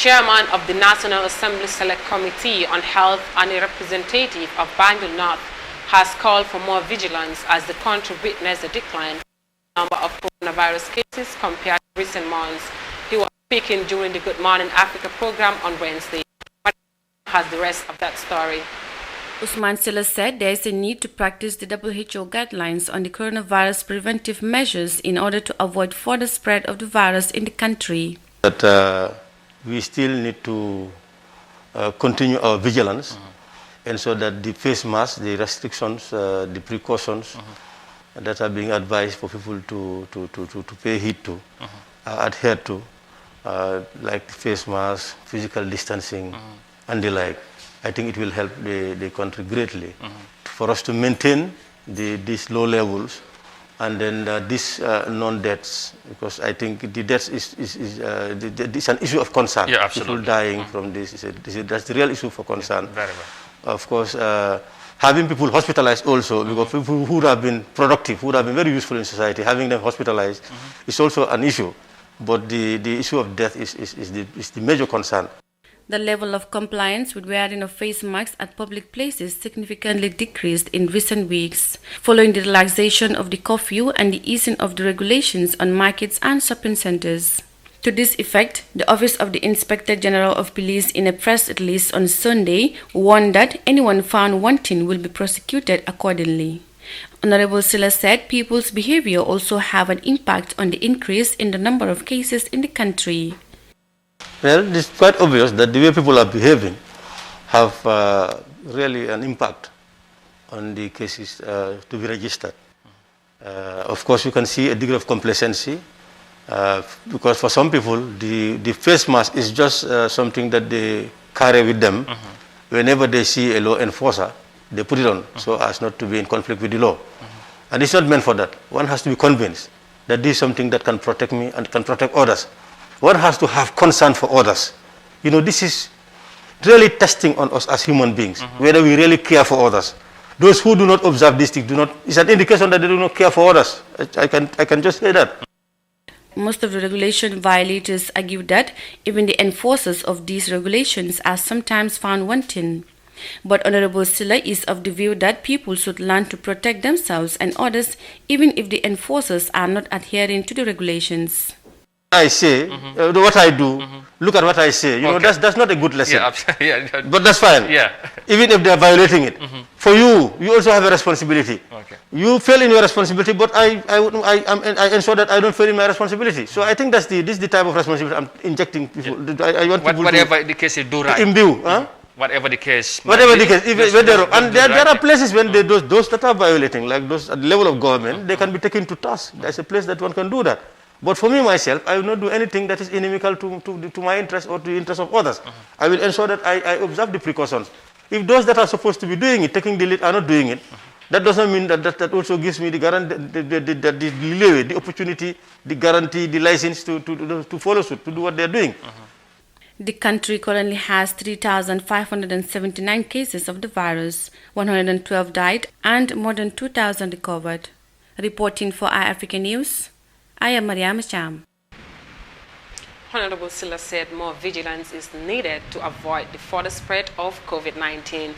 chairman of the National Assembly Select Committee on Health and a representative of Banjul North has called for more vigilance as the country witnessed a decline in the number of coronavirus cases compared to recent months. He was speaking during the Good Morning Africa program on Wednesday. Has the rest of that story. Usman Silla said there is a need to practice the WHO guidelines on the coronavirus preventive measures in order to avoid further spread of the virus in the country. That we still need to continue our vigilance, and so that the face masks, the restrictions, the precautions that are being advised for people to pay heed to, adhere to, like face masks, physical distancing, and the like. I think it will help the country greatly for us to maintain these low levels, and then these non-deaths, because I think the deaths is an issue of concern. Yeah, absolutely. People dying from this, that's the real issue for concern. Yeah, very well. Of course, having people hospitalized also, because people who have been productive, who have been very useful in society, having them hospitalized is also an issue. But the issue of death is the major concern. The level of compliance with wearing of face masks at public places significantly decreased in recent weeks, following the relaxation of the curfew and the easing of the regulations on markets and shopping centers. To this effect, the Office of the Inspector General of Police in a press release on Sunday warned that anyone found wanting will be prosecuted accordingly. Honorable Silla said people's behavior also have an impact on the increase in the number of cases in the country. Well, it's quite obvious that the way people are behaving have really an impact on the cases to be registered. Of course, you can see a degree of complacency because for some people, the face mask is just something that they carry with them. Whenever they see a law enforcer, they put it on so as not to be in conflict with the law. And it's not meant for that. One has to be convinced that this is something that can protect me and can protect others. One has to have concern for others. You know, this is really testing on us as human beings, whether we really care for others. Those who do not observe this thing it's an indication that they do not care for others. I can just say that. Most of the regulation violators argue that even the enforcers of these regulations are sometimes found wanting. But Honorable Silla is of the view that people should learn to protect themselves and others even if the enforcers are not adhering to the regulations. I say, what I do, look at what I say. You know, that's not a good lesson. Yeah, but that's fine. Yeah. Even if they are violating it. For you also have a responsibility. Okay. You fail in your responsibility, but I ensure that I don't fail in my responsibility. So I think this is the type of responsibility I'm injecting people. Yeah. I want people whatever the case, you do right. To imbue. Whatever the case. Whatever the case. And there are places when those that are violating, like those at the level of government, they can be taken to task. There's a place that one can do that. But for me, myself, I will not do anything that is inimical to my interest or to the interest of others. I will ensure that I observe the precautions. If those that are supposed to be doing it, taking the lead, are not doing it, that doesn't mean that also gives me the guarantee, the leeway, the opportunity, the guarantee, the license to follow suit, to do what they're doing. The country currently has 3,579 cases of the virus, 112 died, and more than 2,000 recovered. Reporting for iAfrica News, I am Mariam Cham. Honorable Silla said more vigilance is needed to avoid the further spread of COVID-19.